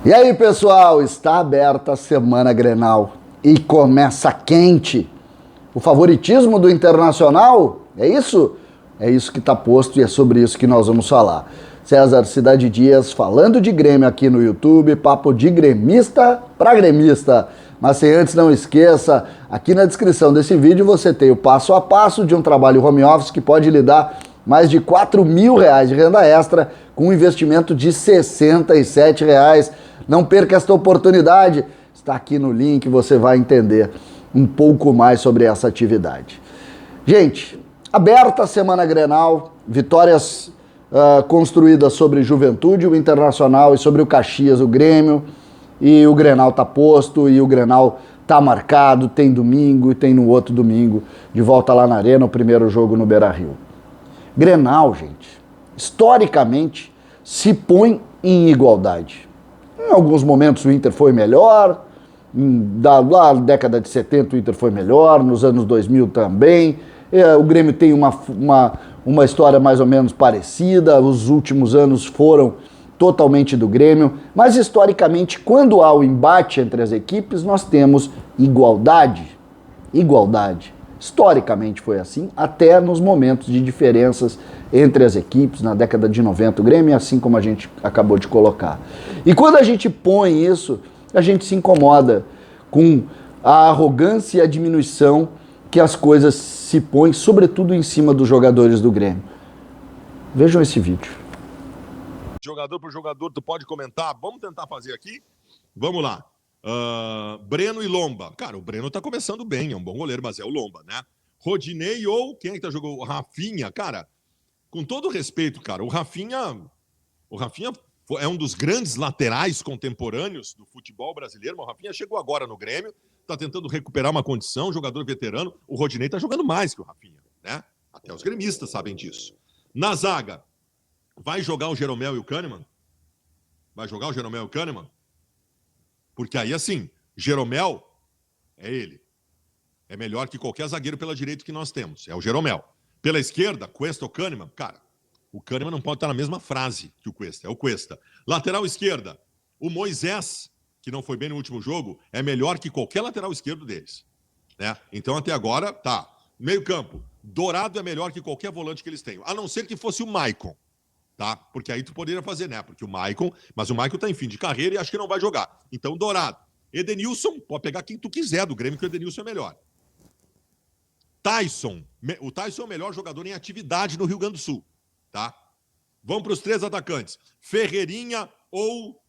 E aí, pessoal, está aberta a Semana Grenal e começa quente. O favoritismo do Internacional, é isso? É isso que está posto e é sobre isso que nós vamos falar. César Cidade Dias falando de Grêmio aqui no YouTube, papo de gremista para gremista. Mas sem antes, não esqueça, aqui na descrição desse vídeo você tem o passo a passo de um trabalho home office que pode lhe dar mais de R$4.000 de renda extra com um investimento de R$67. Não perca esta oportunidade, está aqui no link, você vai entender um pouco mais sobre essa atividade. Gente, aberta a Semana Grenal, vitórias construídas sobre Juventude, o Internacional e sobre o Caxias, o Grêmio, e o Grenal tá posto, e o Grenal tá marcado, tem domingo e tem no outro domingo, de volta lá na Arena, o primeiro jogo no Beira-Rio. Grenal, gente, historicamente, se põe em igualdade. Em alguns momentos o Inter foi melhor, lá na década de 70 o Inter foi melhor, nos anos 2000 também. O Grêmio tem uma história mais ou menos parecida, os últimos anos foram totalmente do Grêmio, mas historicamente, quando há o embate entre as equipes, nós temos igualdade. Igualdade. Historicamente foi assim, até nos momentos de diferenças entre as equipes, na década de 90, o Grêmio, assim como a gente acabou de colocar. E quando a gente põe isso, a gente se incomoda com a arrogância e a diminuição que as coisas se põem, sobretudo em cima dos jogadores do Grêmio. Vejam esse vídeo. Jogador por jogador, tu pode comentar? Vamos tentar fazer aqui? Vamos lá. Breno e Lomba. Cara, o Breno tá começando bem, é um bom goleiro, mas é o Lomba, né? Rodinei ou quem é que tá jogando? O Rafinha. Cara, com todo respeito, cara, o Rafinha é um dos grandes laterais contemporâneos do futebol brasileiro, mas o Rafinha chegou agora no Grêmio, tá tentando recuperar uma condição, jogador veterano. O Rodinei tá jogando mais que o Rafinha, né? Até os gremistas sabem disso. Na zaga, vai jogar o Jeromel e o Kahneman? Vai jogar o Jeromel e o Kahneman? Porque aí, assim, Jeromel é ele. É melhor que qualquer zagueiro pela direita que nós temos. É o Jeromel. Pela esquerda, Cuesta ou Kahneman? Cara, o Kahneman não pode estar na mesma frase que o Cuesta. É o Cuesta. Lateral esquerda, o Moisés, que não foi bem no último jogo, é melhor que qualquer lateral esquerdo deles. Né? Então, até agora, tá. Meio campo, Dourado é melhor que qualquer volante que eles tenham. A não ser que fosse o Maicon. Tá? Porque aí tu poderia fazer, né? Porque o Maicon tá em fim de carreira e acho que não vai jogar. Então, Dourado. Edenilson, pode pegar quem tu quiser do Grêmio, que o Edenilson é melhor. Tyson. O Tyson é o melhor jogador em atividade no Rio Grande do Sul. Tá? Vamos para os três atacantes. Ferreirinha ou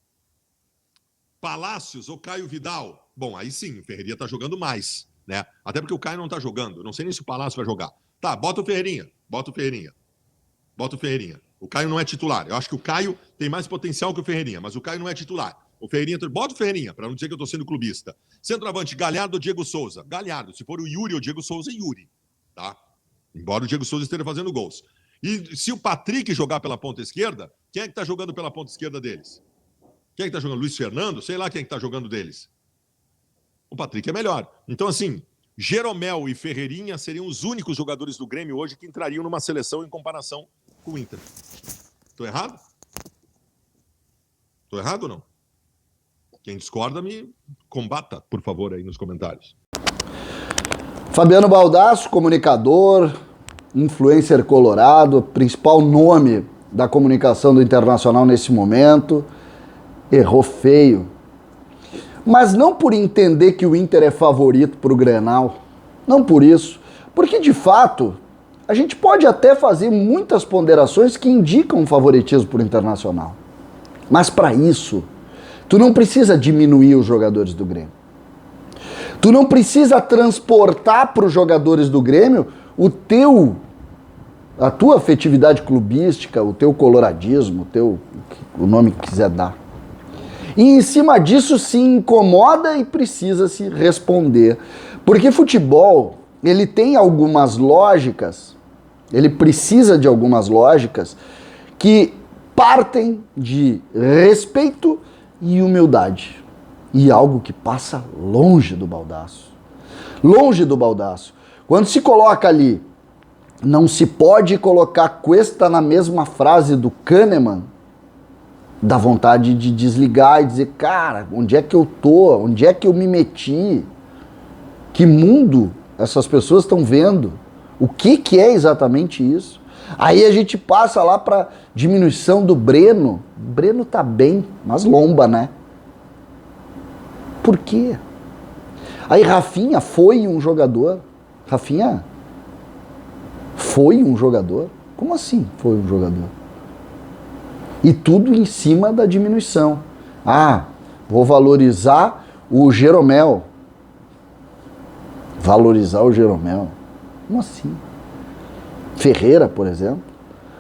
Palácios ou Caio Vidal. Bom, aí sim, o Ferreirinha tá jogando mais, né? Até porque o Caio não tá jogando. Eu não sei nem se o Palácio vai jogar. Tá, bota o Ferreirinha. O Caio não é titular. Eu acho que o Caio tem mais potencial que o Ferreirinha, mas o Caio não é titular. O Ferreirinha... Bota o Ferreirinha, para não dizer que eu tô sendo clubista. Centroavante, Galhardo ou Diego Souza? Galhardo. Se for o Yuri ou o Diego Souza, Yuri. Tá? Embora o Diego Souza esteja fazendo gols. E se o Patrick jogar pela ponta esquerda, quem é que tá jogando pela ponta esquerda deles? Quem é que tá jogando? Luiz Fernando? Sei lá quem é que tá jogando deles. O Patrick é melhor. Então, assim, Jeromel e Ferreirinha seriam os únicos jogadores do Grêmio hoje que entrariam numa seleção em comparação com o Inter. Tô errado? Tô errado ou não? Quem discorda, me combata, por favor, aí nos comentários. Fabiano Baldasso, comunicador, influencer colorado, principal nome da comunicação do Internacional nesse momento, errou feio. Mas não por entender que o Inter é favorito para o Grenal, não por isso, porque de fato a gente pode até fazer muitas ponderações que indicam um favoritismo para o Internacional. Mas para isso, tu não precisa diminuir os jogadores do Grêmio. Tu não precisa transportar para os jogadores do Grêmio a tua afetividade clubística, o teu coloradismo, o nome que quiser dar. E em cima disso se incomoda e precisa se responder. Porque futebol, ele tem algumas lógicas, ele precisa de algumas lógicas que partem de respeito e humildade. E algo que passa longe do Baldasso. Longe do Baldasso. Quando se coloca ali, não se pode colocar Cuesta na mesma frase do Kahneman, Dá vontade de desligar e dizer, cara, onde é que eu tô? Onde é que eu me meti? Que mundo essas pessoas estão vendo? O que é exatamente isso? Aí a gente passa lá para diminuição do Breno. O Breno tá bem, mas lomba, né? Por quê? Aí Rafinha foi um jogador. Rafinha foi um jogador? Como assim foi um jogador? E tudo em cima da diminuição. Ah, vou valorizar o Jeromel. Valorizar o Jeromel? Como assim? Ferreira, por exemplo,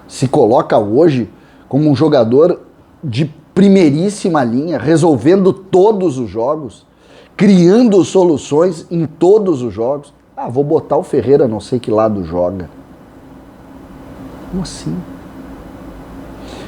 se coloca hoje como um jogador de primeiríssima linha, resolvendo todos os jogos, criando soluções em todos os jogos. Ah, vou botar o Ferreira, não sei que lado joga. Como assim?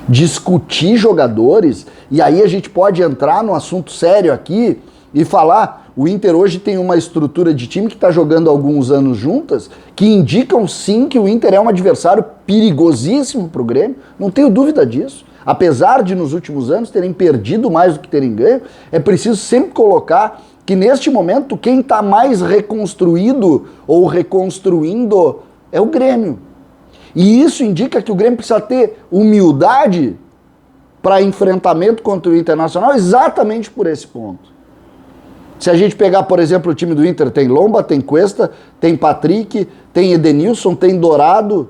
Discutir jogadores, e aí a gente pode entrar no assunto sério aqui e falar, o Inter hoje tem uma estrutura de time que está jogando há alguns anos juntas, que indicam sim que o Inter é um adversário perigosíssimo para o Grêmio, não tenho dúvida disso. Apesar de nos últimos anos terem perdido mais do que terem ganho, é preciso sempre colocar que neste momento quem está mais reconstruído ou reconstruindo é o Grêmio. E isso indica que o Grêmio precisa ter humildade para enfrentamento contra o Internacional exatamente por esse ponto. Se a gente pegar, por exemplo, o time do Inter, tem Lomba, tem Cuesta, tem Patrick, tem Edenilson, tem Dourado,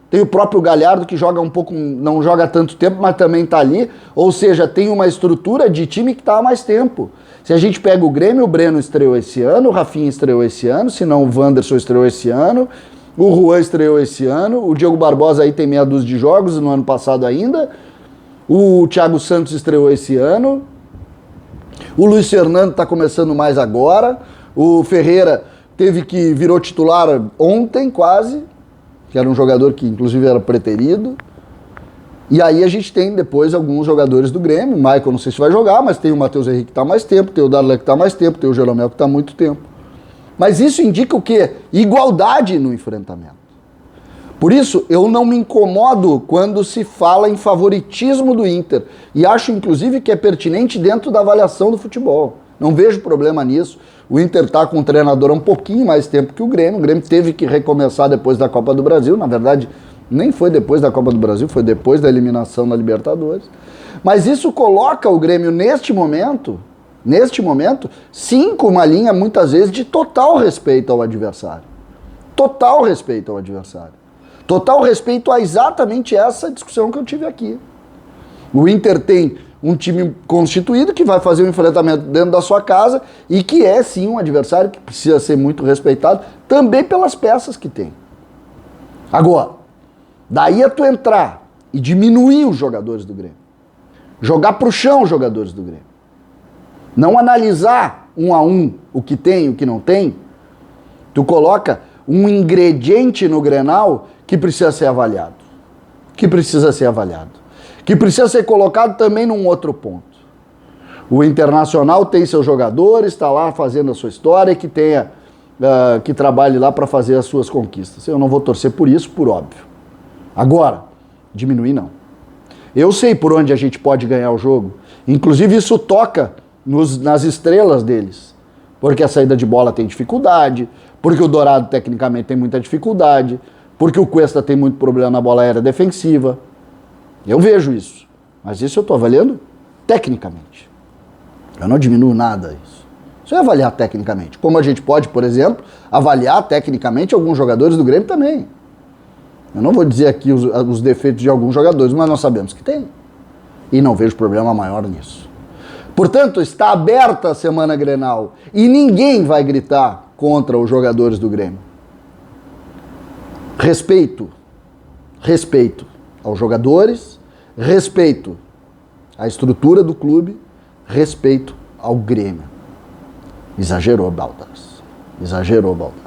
tem o próprio Galhardo que joga um pouco, não joga tanto tempo, mas também está ali. Ou seja, tem uma estrutura de time que está há mais tempo. Se a gente pega o Grêmio, o Breno estreou esse ano, o Rafinha estreou esse ano, se não o Wanderson estreou esse ano, o Juan estreou esse ano, o Diogo Barbosa aí tem meia dúzia de jogos no ano passado ainda, o Thiago Santos estreou esse ano, o Luiz Fernando está começando mais agora, o Ferreira virou titular ontem quase, que era um jogador que inclusive era preterido. E aí a gente tem depois alguns jogadores do Grêmio, o Michael não sei se vai jogar, mas tem o Matheus Henrique que está há mais tempo, tem o Darlan que está há mais tempo, tem o Jeromel que está há muito tempo. Mas isso indica o quê? Igualdade no enfrentamento. Por isso, eu não me incomodo quando se fala em favoritismo do Inter. E acho, inclusive, que é pertinente dentro da avaliação do futebol. Não vejo problema nisso. O Inter está com um treinador há um pouquinho mais tempo que o Grêmio. O Grêmio teve que recomeçar depois da Copa do Brasil. Na verdade, nem foi depois da Copa do Brasil, foi depois da eliminação da Libertadores. Mas isso coloca o Grêmio neste momento, sim, com uma linha muitas vezes de total respeito ao adversário. Total respeito ao adversário. Total respeito a exatamente essa discussão que eu tive aqui. O Inter tem um time constituído que vai fazer um enfrentamento dentro da sua casa e que é sim um adversário que precisa ser muito respeitado também pelas peças que tem. Agora, daí a tu entrar e diminuir os jogadores do Grêmio. Jogar pro chão os jogadores do Grêmio. Não analisar um a um o que tem e o que não tem. Tu coloca um ingrediente no Grenal que precisa ser avaliado. Que precisa ser colocado também num outro ponto. O Internacional tem seus jogadores, está lá fazendo a sua história, que trabalhe lá para fazer as suas conquistas. Eu não vou torcer por isso, por óbvio. Agora, diminuir não. Eu sei por onde a gente pode ganhar o jogo. Inclusive isso toca nas estrelas deles. Porque a saída de bola tem dificuldade, porque o Dourado tecnicamente tem muita dificuldade, porque o Cuesta tem muito problema na bola aérea defensiva. Eu vejo isso. Mas isso eu estou avaliando tecnicamente. Eu não diminuo nada isso. Isso é avaliar tecnicamente. Como a gente pode, por exemplo, avaliar tecnicamente alguns jogadores do Grêmio também. Eu não vou dizer aqui os defeitos de alguns jogadores, mas nós sabemos que tem. E não vejo problema maior nisso. Portanto, está aberta a Semana Grenal e ninguém vai gritar contra os jogadores do Grêmio. Respeito aos jogadores, respeito à estrutura do clube, respeito ao Grêmio. Exagerou, Baldas. Exagerou, Baldas.